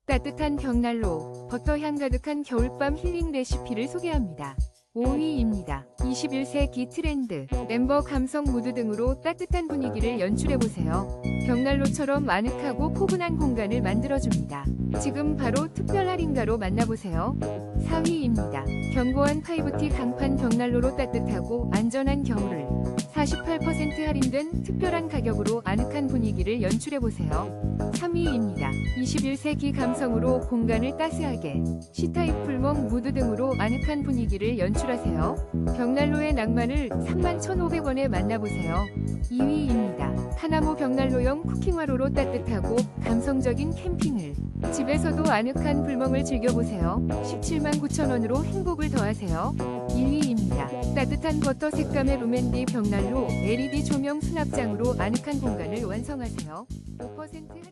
따뜻한 벽난로, 버터향 가득한 겨울밤 힐링 레시피를 소개합니다. 5위입니다. 21세기 트렌드, 엠버 감성 무드 등으로 따뜻한 분위기를 연출해보세요. 벽난로처럼 아늑하고 포근한 공간을 만들어줍니다. 지금 바로 특별 할인가로 만나보세요. 4위입니다. 견고한 5T 강판 벽난로로 따뜻하고 안전한 겨울을 48% 할인된 특별한 가격으로 아늑한 분위기를 연출해보세요. 3위입니다. 21세기 감성으로 공간을 따스하게, C타입 불멍 무드 등으로 아늑한 분위기를 연출하세요. 벽난로의 낭만을 31,500원에 만나보세요. 2위입니다. 카나모 벽난로용 쿠킹화로로 따뜻하고 감성적인 캠핑을, 집에서도 아늑한 불멍을 즐겨보세요. 179,000원으로 행복을 더하세요. 1위입니다. 따뜻한 버터 색감의 루멘디 벽난로 LED 조명 수납장으로 아늑한 공간을 완성하세요. 5%